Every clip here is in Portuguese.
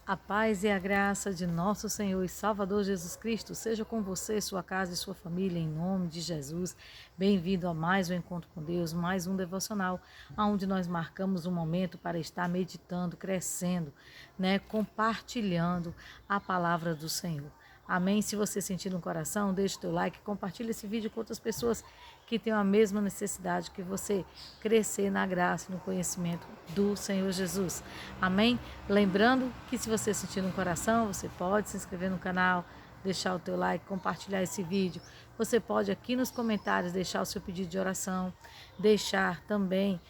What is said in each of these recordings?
A paz e a graça de nosso Senhor e Salvador Jesus Cristo seja com você, sua casa e sua família, em nome de Jesus. Bem-vindo a mais um encontro com Deus, mais um devocional, onde nós marcamos um momento para estar meditando, crescendo, compartilhando a palavra do Senhor. Amém? Se você sentir no coração, deixe o teu like, compartilhe esse vídeo com outras pessoas que tenham a mesma necessidade que você, crescer na graça e no conhecimento do Senhor Jesus. Amém? Lembrando que se você sentir no coração, você pode se inscrever no canal, deixar o teu like, compartilhar esse vídeo. Você pode aqui nos comentários deixar o seu pedido de oração, deixar também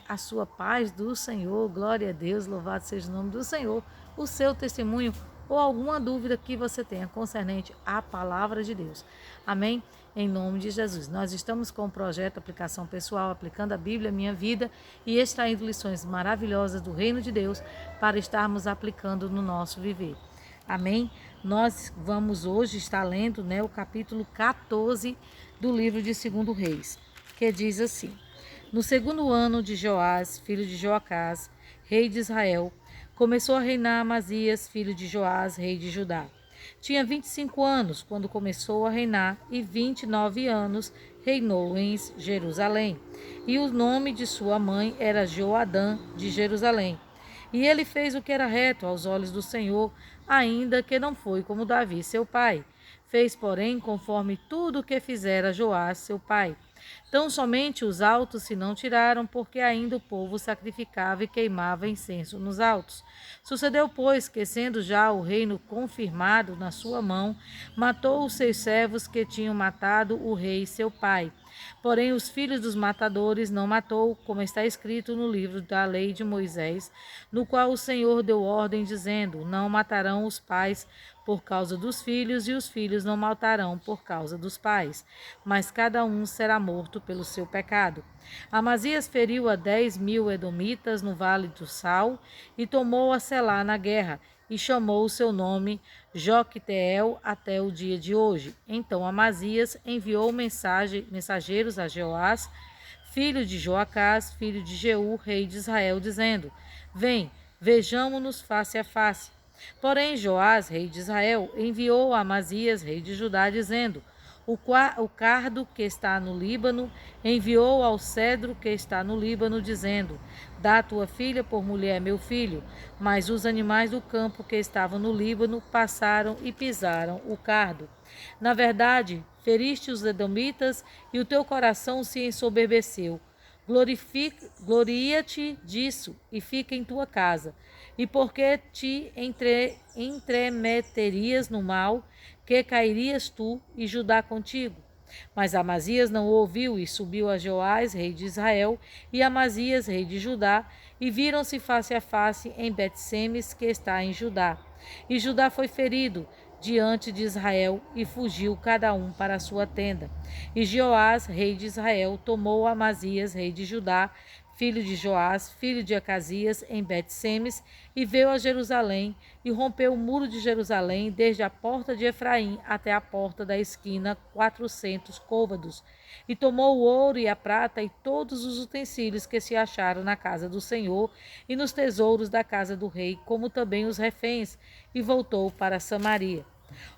a sua paz do Senhor, glória a Deus, louvado seja o nome do Senhor, o seu testemunho ou alguma dúvida que você tenha concernente à palavra de Deus. Amém? Em nome de Jesus. Nós estamos com o projeto Aplicação Pessoal, aplicando a Bíblia à minha vida e extraindo lições maravilhosas do reino de Deus para estarmos aplicando no nosso viver. Amém? Nós vamos hoje estar lendo o capítulo 14 do livro de 2 Reis, que diz assim: No segundo ano de Joás, filho de Joacás, rei de Israel, começou a reinar Amazias, filho de Joás, rei de Judá. Tinha 25 anos quando começou a reinar e 29 anos reinou em Jerusalém. E o nome de sua mãe era Joadã de Jerusalém. E ele fez o que era reto aos olhos do Senhor, ainda que não foi como Davi, seu pai. Fez, porém, conforme tudo o que fizera Joás, seu pai. Tão somente os altos se não tiraram, porque ainda o povo sacrificava e queimava incenso nos altos. Sucedeu, pois, que, sendo já o reino confirmado na sua mão, matou os seus servos que tinham matado o rei seu pai. Porém, os filhos dos matadores não matou, como está escrito no livro da lei de Moisés, no qual o Senhor deu ordem, dizendo: Não matarão os pais por causa dos filhos, e os filhos não matarão por causa dos pais, mas cada um será morto pelo seu pecado. Amazias feriu a 10.000 edomitas no vale do Sal e tomou a Selá na guerra, e chamou o seu nome Joquteel até o dia de hoje. Então Amazias enviou mensageiros a Joás, filho de Joacás, filho de Jeú, rei de Israel, dizendo: Vem, vejamo-nos face a face. Porém Joás, rei de Israel, enviou a Amazias, rei de Judá, dizendo: o cardo que está no Líbano enviou ao cedro que está no Líbano, dizendo: Dá tua filha por mulher, meu filho. Mas os animais do campo que estavam no Líbano passaram e pisaram o cardo. Na verdade, feriste os edomitas e o teu coração se ensoberbeceu. Gloria-te disso e fica em tua casa. E porque te entremeterias no mal, que cairias tu e Judá contigo? Mas Amazias não ouviu e subiu a Joás, rei de Israel, e Amazias, rei de Judá, e viram-se face a face em Bet-Semes, que está em Judá. E Judá foi ferido diante de Israel e fugiu cada um para a sua tenda. E Joás, rei de Israel, tomou Amazias, rei de Judá, filho de Joás, filho de Acasias, em Bet-Semes, e veio a Jerusalém, e rompeu o muro de Jerusalém, desde a porta de Efraim até a porta da esquina, 400 côvados. E tomou o ouro e a prata e todos os utensílios que se acharam na casa do Senhor e nos tesouros da casa do rei, como também os reféns, e voltou para Samaria.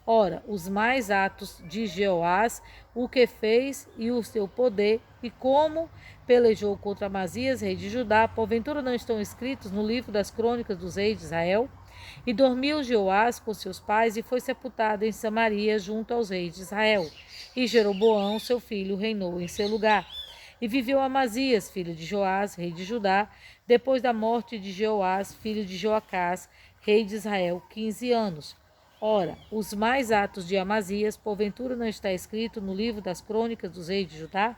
Ora, os mais atos de Jeoás, o que fez e o seu poder, e como pelejou contra Amazias, rei de Judá, porventura não estão escritos no livro das crônicas dos reis de Israel? E dormiu Jeoás com seus pais e foi sepultado em Samaria junto aos reis de Israel. E Jeroboão, seu filho, reinou em seu lugar. E viveu Amazias, filho de Joás, rei de Judá, depois da morte de Jeoás, filho de Joacás, rei de Israel, 15 anos. Ora, os mais atos de Amazias, porventura não está escrito no livro das crônicas dos reis de Judá?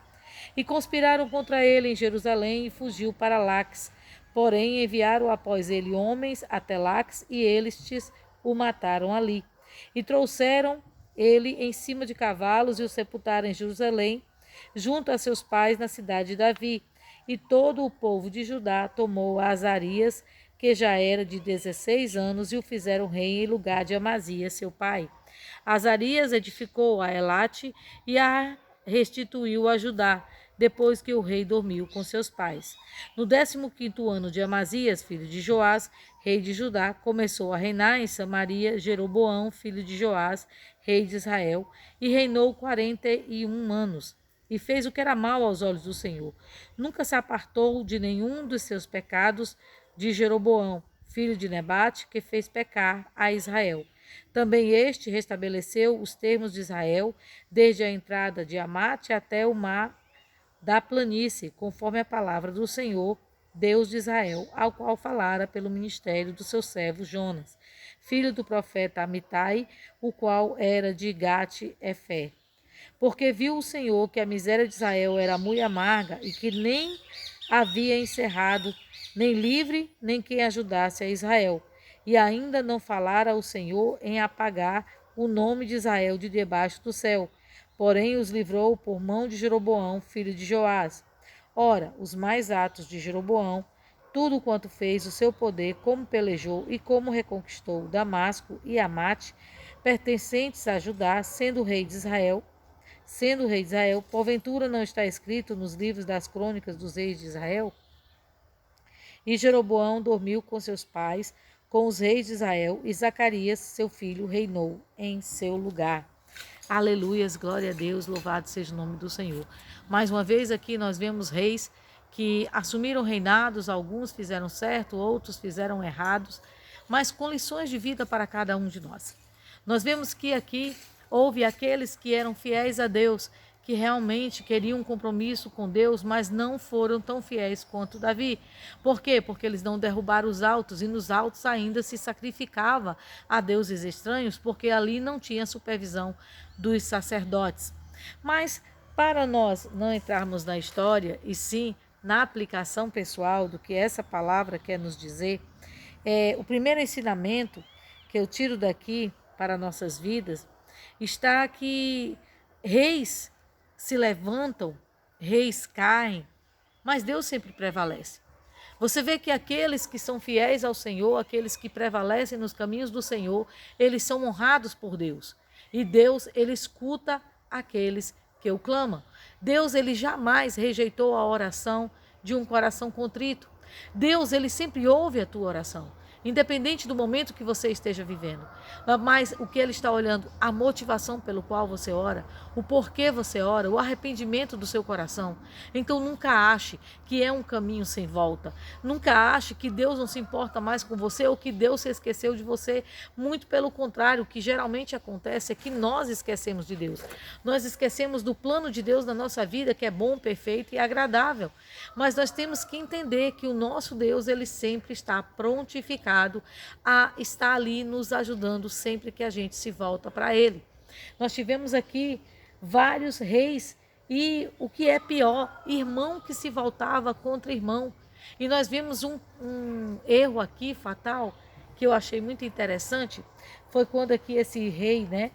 E conspiraram contra ele em Jerusalém e fugiu para Laques. Porém enviaram após ele homens até Laques e eles o mataram ali. E trouxeram ele em cima de cavalos e o sepultaram em Jerusalém, junto a seus pais na cidade de Davi. E todo o povo de Judá tomou a Azarias, que já era de 16 anos, e o fizeram rei em lugar de Amazias, seu pai. Azarias edificou a Elate e a restituiu a Judá, depois que o rei dormiu com seus pais. No 15º ano de Amazias, filho de Joás, rei de Judá, começou a reinar em Samaria Jeroboão, filho de Joás, rei de Israel, e reinou 41 anos. E fez o que era mal aos olhos do Senhor. Nunca se apartou de nenhum dos seus pecados de Jeroboão, filho de Nebate, que fez pecar a Israel. Também este restabeleceu os termos de Israel, desde a entrada de Amate até o mar da planície, conforme a palavra do Senhor, Deus de Israel, ao qual falara pelo ministério do seu servo Jonas, filho do profeta Amitai, o qual era de Gate-Efé. Porque viu o Senhor que a miséria de Israel era muito amarga e que nem havia encerrado, nem livre, nem quem ajudasse a Israel. E ainda não falara o Senhor em apagar o nome de Israel de debaixo do céu. Porém os livrou por mão de Jeroboão, filho de Joás. Ora, os mais atos de Jeroboão, tudo quanto fez, o seu poder, como pelejou e como reconquistou Damasco e Amate, pertencentes a Judá, sendo rei de Israel, porventura não está escrito nos livros das crônicas dos reis de Israel? E Jeroboão dormiu com seus pais, com os reis de Israel, e Zacarias, seu filho, reinou em seu lugar. Aleluias, glória a Deus, louvado seja o nome do Senhor. Mais uma vez aqui nós vemos reis que assumiram reinados, alguns fizeram certo, outros fizeram errados, mas com lições de vida para cada um de nós. Nós vemos que aqui houve aqueles que eram fiéis a Deus, que realmente queriam um compromisso com Deus, mas não foram tão fiéis quanto Davi. Por quê? Porque eles não derrubaram os altos, e nos altos ainda se sacrificava a deuses estranhos, porque ali não tinha supervisão dos sacerdotes. Mas para nós não entrarmos na história, e sim na aplicação pessoal do que essa palavra quer nos dizer, o primeiro ensinamento que eu tiro daqui para nossas vidas está que reis se levantam, reis caem, mas Deus sempre prevalece. Você vê que aqueles que são fiéis ao Senhor, aqueles que prevalecem nos caminhos do Senhor, eles são honrados por Deus. E Deus, ele escuta aqueles que o clamam. Deus, ele jamais rejeitou a oração de um coração contrito. Deus, ele sempre ouve a tua oração, independente do momento que você esteja vivendo. Mas o que ele está olhando, a motivação pelo qual você ora, o porquê você ora, o arrependimento do seu coração. Então nunca ache que é um caminho sem volta. Nunca ache que Deus não se importa mais com você ou que Deus se esqueceu de você. Muito pelo contrário, o que geralmente acontece é que nós esquecemos de Deus. Nós esquecemos do plano de Deus na nossa vida, que é bom, perfeito e agradável. Mas nós temos que entender que o nosso Deus, ele sempre está prontificado a estar ali nos ajudando sempre que a gente se volta para ele. Nós tivemos aqui vários reis e o que é pior, irmão que se voltava contra irmão. E nós vimos um erro aqui fatal que eu achei muito interessante, foi quando aqui esse rei, né,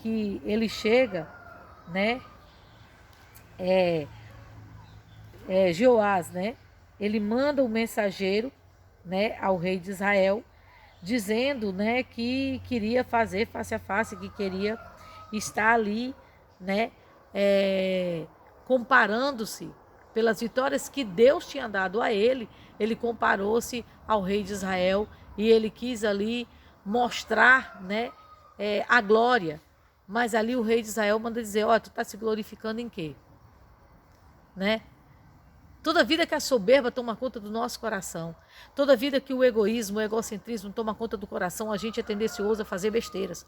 que ele chega, né, Joás, né, ele manda um mensageiro, né, ao rei de Israel, dizendo, né, que queria fazer face a face, que queria estar ali, né, comparando-se pelas vitórias que Deus tinha dado a ele. Ele comparou-se ao rei de Israel e ele quis ali mostrar, né, a glória. Mas ali o rei de Israel manda dizer: ó, tu está se glorificando em quê? Né? Toda vida que a soberba toma conta do nosso coração, toda vida que o egoísmo, o egocentrismo toma conta do coração, a gente é tendencioso a fazer besteiras.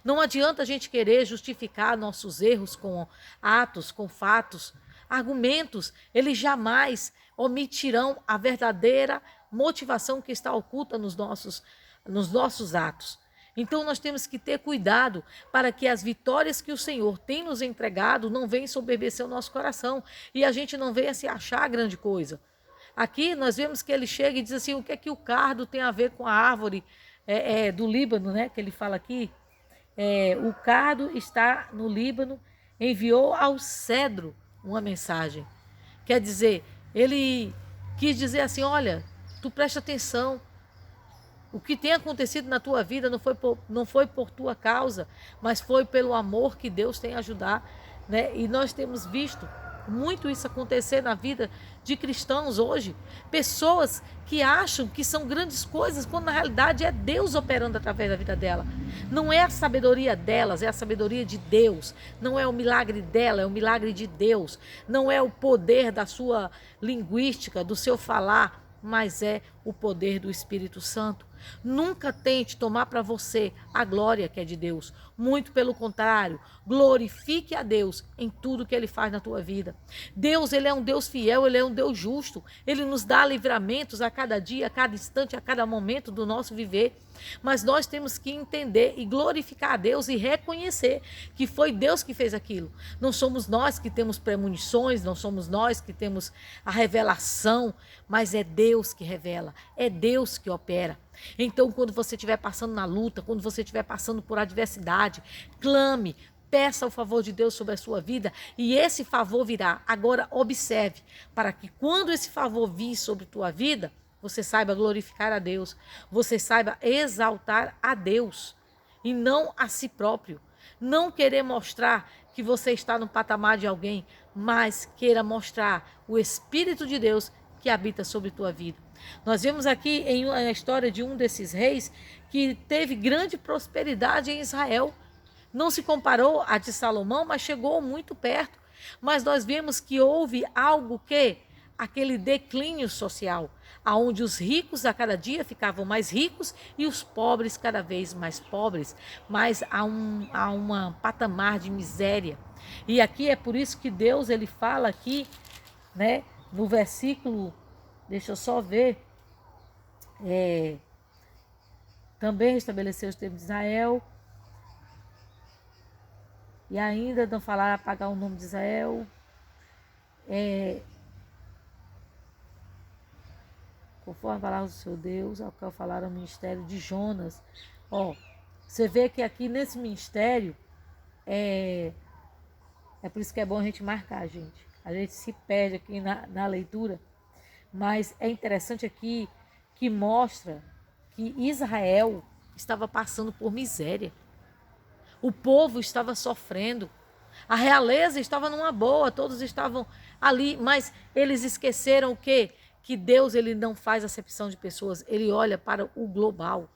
Não adianta a gente querer justificar nossos erros com atos, com fatos, argumentos. Eles jamais omitirão a verdadeira motivação que está oculta nos nossos atos. Então nós temos que ter cuidado para que as vitórias que o Senhor tem nos entregado não venham soberbecer o nosso coração e a gente não venha se achar grande coisa. Aqui nós vemos que ele chega e diz assim: o que é que o cardo tem a ver com a árvore do Líbano, né? Que ele fala aqui. O cardo está no Líbano, enviou ao cedro uma mensagem. Quer dizer, ele quis dizer assim: olha, tu presta atenção. O que tem acontecido na tua vida não foi por tua causa, mas foi pelo amor que Deus tem a ajudar, né? E nós temos visto muito isso acontecer na vida de cristãos hoje. Pessoas que acham que são grandes coisas, quando na realidade é Deus operando através da vida dela. Não é a sabedoria delas, é a sabedoria de Deus. Não é o milagre dela, é o milagre de Deus. Não é o poder da sua linguística, do seu falar, mas é o poder do Espírito Santo. Nunca tente tomar para você a glória que é de Deus. Muito pelo contrário, glorifique a Deus em tudo que Ele faz na tua vida. Deus, Ele é um Deus fiel, Ele é um Deus justo. Ele nos dá livramentos a cada dia, a cada instante, a cada momento do nosso viver. Mas nós temos que entender e glorificar a Deus e reconhecer que foi Deus que fez aquilo. Não somos nós que temos premonições, não somos nós que temos a revelação, mas é Deus que revela, é Deus que opera. Então, quando você estiver passando na luta, quando você estiver passando por adversidade, clame, peça o favor de Deus sobre a sua vida e esse favor virá. Agora, observe, para que quando esse favor vir sobre a tua vida, você saiba glorificar a Deus, você saiba exaltar a Deus e não a si próprio. Não querer mostrar que você está no patamar de alguém, mas queira mostrar o Espírito de Deus que habita sobre a tua vida. Nós vemos aqui em a história de um desses reis que teve grande prosperidade em Israel. Não se comparou a de Salomão, mas chegou muito perto. Mas nós vemos que houve algo que aquele declínio social, aonde os ricos a cada dia ficavam mais ricos e os pobres cada vez mais pobres, mas há um patamar de miséria. E aqui é por isso que Deus ele fala aqui, né, no versículo, deixa eu só ver, também restabeleceu os tempos de Israel, e ainda não falar apagar o nome de Israel, conforme a palavra do seu Deus, ao qual falaram o ministério de Jonas. Você vê que aqui nesse ministério, é por isso que é bom a gente marcar, gente. A gente se perde aqui na leitura, mas é interessante aqui que mostra que Israel estava passando por miséria. O povo estava sofrendo. A realeza estava numa boa, todos estavam ali, mas eles esqueceram o quê? Que Deus ele não faz acepção de pessoas, ele olha para o global.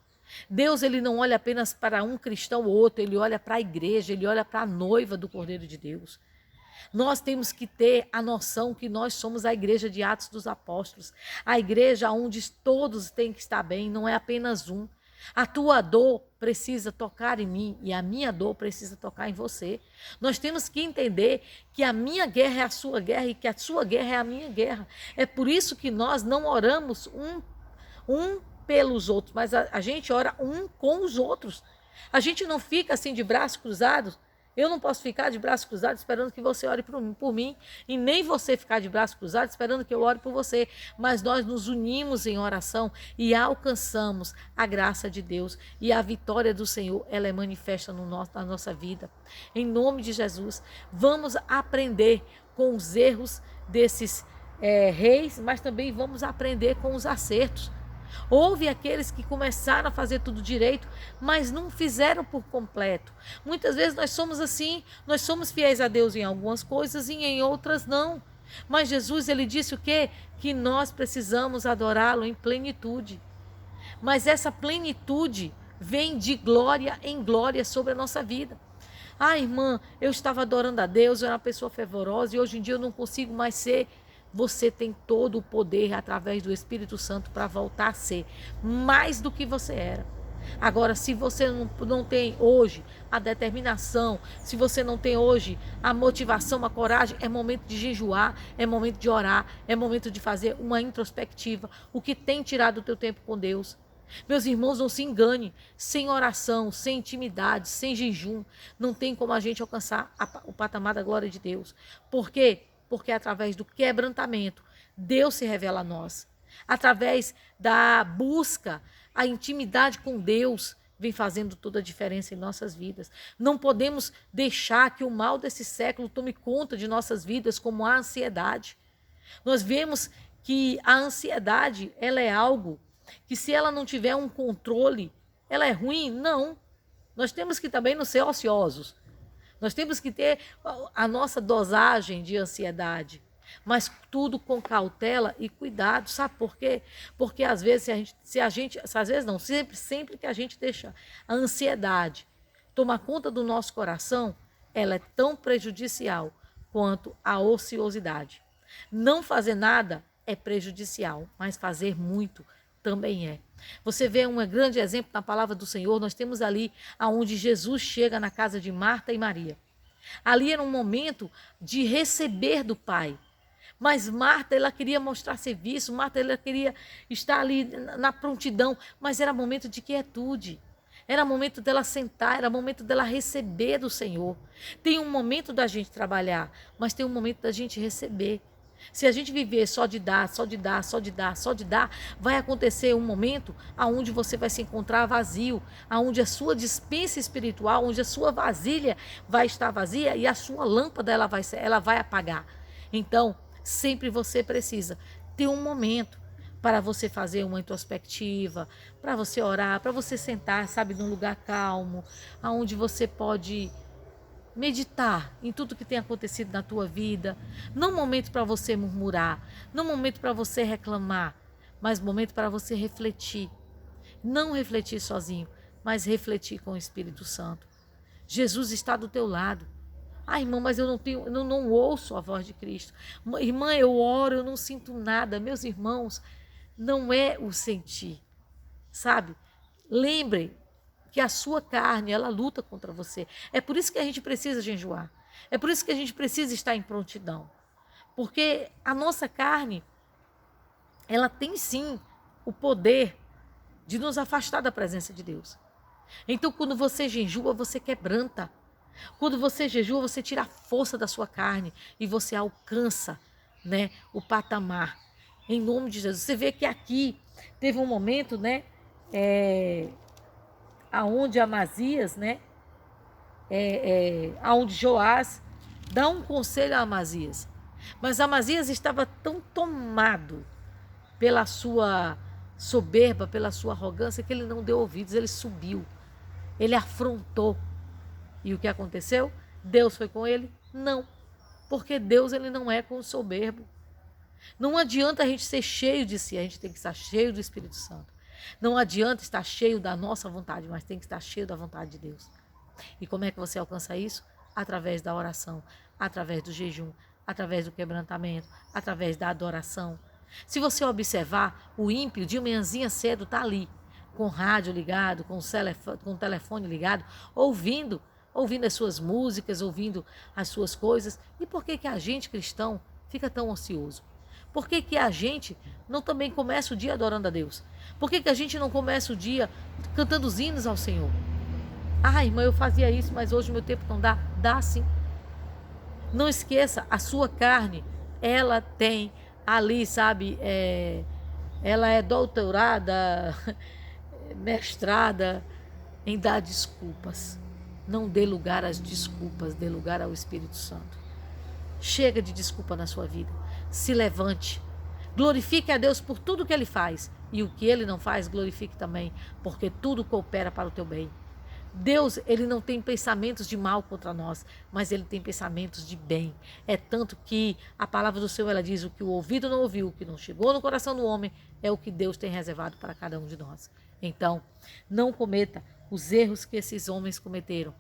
Deus ele não olha apenas para um cristão ou outro, ele olha para a igreja, ele olha para a noiva do Cordeiro de Deus. Nós temos que ter a noção que nós somos a igreja de Atos dos Apóstolos, a igreja onde todos têm que estar bem, não é apenas um. A tua dor precisa tocar em mim e a minha dor precisa tocar em você. Nós temos que entender que a minha guerra é a sua guerra e que a sua guerra é a minha guerra. É por isso que nós não oramos um pelos outros, mas a gente ora um com os outros. A gente não fica assim de braços cruzados. Eu não posso ficar de braços cruzados esperando que você ore por mim e nem você ficar de braços cruzados esperando que eu ore por você. Mas nós nos unimos em oração e alcançamos a graça de Deus e a vitória do Senhor, ela é manifesta na nossa vida. Em nome de Jesus, vamos aprender com os erros desses reis, mas também vamos aprender com os acertos. Houve aqueles que começaram a fazer tudo direito, mas não fizeram por completo. Muitas vezes nós somos assim, nós somos fiéis a Deus em algumas coisas e em outras não. Mas Jesus, ele disse o quê? Que nós precisamos adorá-lo em plenitude. Mas essa plenitude vem de glória em glória sobre a nossa vida. Irmã, eu estava adorando a Deus, eu era uma pessoa fervorosa e hoje em dia eu não consigo mais ser. Você tem todo o poder através do Espírito Santo para voltar a ser mais do que você era. Agora, se você não tem hoje a determinação, se você não tem hoje a motivação, a coragem, é momento de jejuar, é momento de orar, é momento de fazer uma introspectiva. O que tem tirado o teu tempo com Deus? Meus irmãos, não se engane, sem oração, sem intimidade, sem jejum, não tem como a gente alcançar o patamar da glória de Deus. Por quê? Porque através do quebrantamento, Deus se revela a nós. Através da busca, a intimidade com Deus vem fazendo toda a diferença em nossas vidas. Não podemos deixar que o mal desse século tome conta de nossas vidas, como a ansiedade. Nós vemos que a ansiedade, ela é algo que se ela não tiver um controle, ela é ruim? Não. Nós temos que também não ser ociosos. Nós temos que ter a nossa dosagem de ansiedade, mas tudo com cautela e cuidado. Sabe por quê? Porque às vezes, sempre que a gente deixa a ansiedade tomar conta do nosso coração, ela é tão prejudicial quanto a ociosidade. Não fazer nada é prejudicial, mas fazer muito também é. Você vê um grande exemplo na palavra do Senhor. Nós temos ali aonde Jesus chega na casa de Marta e Maria. Ali era um momento de receber do Pai. Mas Marta, ela queria mostrar serviço, Marta, ela queria estar ali na prontidão, mas era momento de quietude. Era momento dela sentar, era momento dela receber do Senhor. Tem um momento da gente trabalhar, mas tem um momento da gente receber. Se a gente viver só de dar, só de dar, só de dar, só de dar, vai acontecer um momento onde você vai se encontrar vazio, onde a sua despensa espiritual, onde a sua vasilha vai estar vazia e a sua lâmpada ela vai apagar. Então, sempre você precisa ter um momento para você fazer uma introspectiva, para você orar, para você sentar, sabe, num lugar calmo, onde você pode meditar em tudo que tem acontecido na tua vida. Não momento para você murmurar, não momento para você reclamar, mas momento para você refletir. Não refletir sozinho, mas refletir com o Espírito Santo. Jesus está do teu lado. Ah, irmã, mas eu não ouço a voz de Cristo. Irmã, eu oro, eu não sinto nada. Meus irmãos, não é o sentir, sabe? Lembrem que a sua carne, ela luta contra você. É por isso que a gente precisa jejuar. É por isso que a gente precisa estar em prontidão. Porque a nossa carne, ela tem sim o poder de nos afastar da presença de Deus. Então, quando você jejua, você quebranta. Quando você jejua, você tira a força da sua carne e você alcança, né, o patamar. Em nome de Jesus. Você vê que aqui teve um momento, né, aonde Amazias, né, aonde Joás dá um conselho a Amazias. Mas Amazias estava tão tomado pela sua soberba, pela sua arrogância, que ele não deu ouvidos, ele subiu, ele afrontou. E o que aconteceu? Deus foi com ele? Não, porque Deus ele não é com o soberbo. Não adianta a gente ser cheio de si, a gente tem que estar cheio do Espírito Santo. Não adianta estar cheio da nossa vontade, mas tem que estar cheio da vontade de Deus. E como é que você alcança isso? Através da oração, através do jejum, através do quebrantamento, através da adoração. Se você observar, o ímpio de manhãzinha cedo está ali, com o rádio ligado, com o telefone ligado, ouvindo as suas músicas, ouvindo as suas coisas. E por que a gente, cristão, fica tão ocioso? Por que a gente não também começa o dia adorando a Deus? Por que a gente não começa o dia cantando os hinos ao Senhor? Ah, irmã, eu fazia isso, mas hoje o meu tempo não dá. Dá sim. Não esqueça, a sua carne, ela tem ali, sabe, ela é doutorada, mestrada em dar desculpas. Não dê lugar às desculpas, dê lugar ao Espírito Santo. Chega de desculpa na sua vida. Se levante. Glorifique a Deus por tudo que Ele faz. E o que Ele não faz, glorifique também, porque tudo coopera para o teu bem. Deus, Ele não tem pensamentos de mal contra nós, mas Ele tem pensamentos de bem. É tanto que a palavra do Senhor, ela diz, o que o ouvido não ouviu, o que não chegou no coração do homem, é o que Deus tem reservado para cada um de nós. Então, não cometa os erros que esses homens cometeram.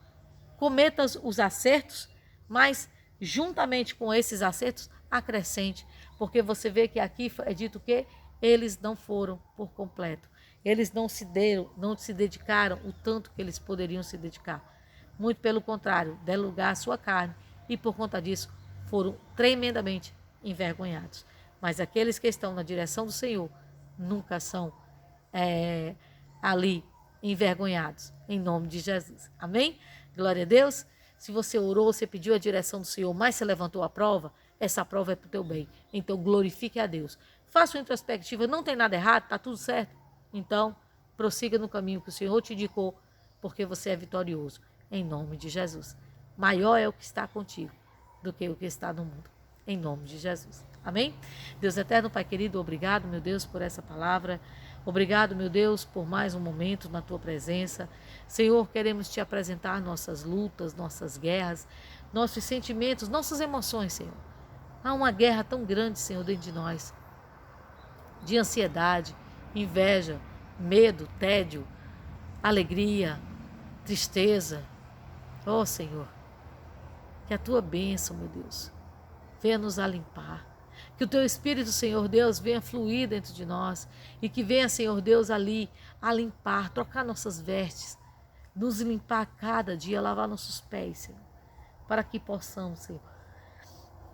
Cometa os acertos, mas juntamente com esses acertos, acrescente. Porque você vê que aqui é dito que eles não foram por completo. Eles não se dedicaram o tanto que eles poderiam se dedicar. Muito pelo contrário, deram lugar à sua carne e por conta disso foram tremendamente envergonhados. Mas aqueles que estão na direção do Senhor nunca são ali envergonhados, em nome de Jesus. Amém? Glória a Deus. Se você orou, você pediu a direção do Senhor, mas você levantou a prova, essa prova é para o teu bem. Então glorifique a Deus. Faça uma introspectiva, não tem nada errado, está tudo certo. Então, prossiga no caminho que o Senhor te indicou, porque você é vitorioso, em nome de Jesus. Maior é o que está contigo do que o que está no mundo, em nome de Jesus. Amém? Deus eterno, Pai querido, obrigado, meu Deus, por essa palavra. Obrigado, meu Deus, por mais um momento na tua presença. Senhor, queremos te apresentar nossas lutas, nossas guerras, nossos sentimentos, nossas emoções, Senhor. Há uma guerra tão grande, Senhor, dentro de nós, de ansiedade, inveja, medo, tédio, alegria, tristeza. Ó Senhor, que a tua bênção, meu Deus, venha nos limpar. Que o teu Espírito, Senhor Deus, venha fluir dentro de nós e que venha, Senhor Deus, ali a limpar, trocar nossas vestes, nos limpar a cada dia, lavar nossos pés, Senhor, para que possamos, Senhor,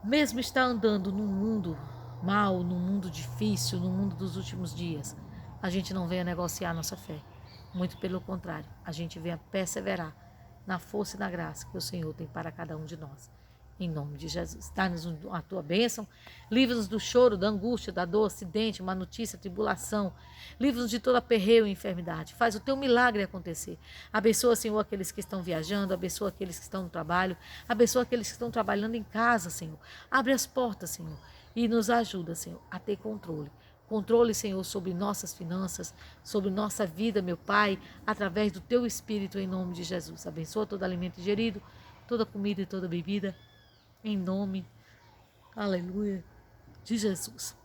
mesmo estar andando num mundo mal, num mundo difícil, no mundo dos últimos dias, a gente não venha negociar nossa fé. Muito pelo contrário, a gente venha perseverar na força e na graça que o Senhor tem para cada um de nós. Em nome de Jesus, dá-nos a tua bênção, livra-nos do choro, da angústia, da dor, acidente, má notícia, tribulação, livra-nos de toda aperreio e enfermidade, faz o teu milagre acontecer. Abençoa, Senhor, aqueles que estão viajando, abençoa aqueles que estão no trabalho, abençoa aqueles que estão trabalhando em casa, Senhor. Abre as portas, Senhor, e nos ajuda, Senhor, a ter controle. Controle, Senhor, sobre nossas finanças, sobre nossa vida, meu Pai, através do teu Espírito, em nome de Jesus. Abençoa todo alimento ingerido, toda comida e toda bebida, em nome, aleluia, de Jesus.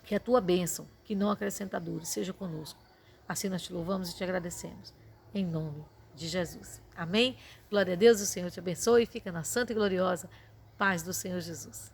Que a tua bênção, que não acrescenta dores, seja conosco. Assim nós te louvamos e te agradecemos. Em nome de Jesus. Amém? Glória a Deus, o Senhor te abençoe e fica na santa e gloriosa paz do Senhor Jesus.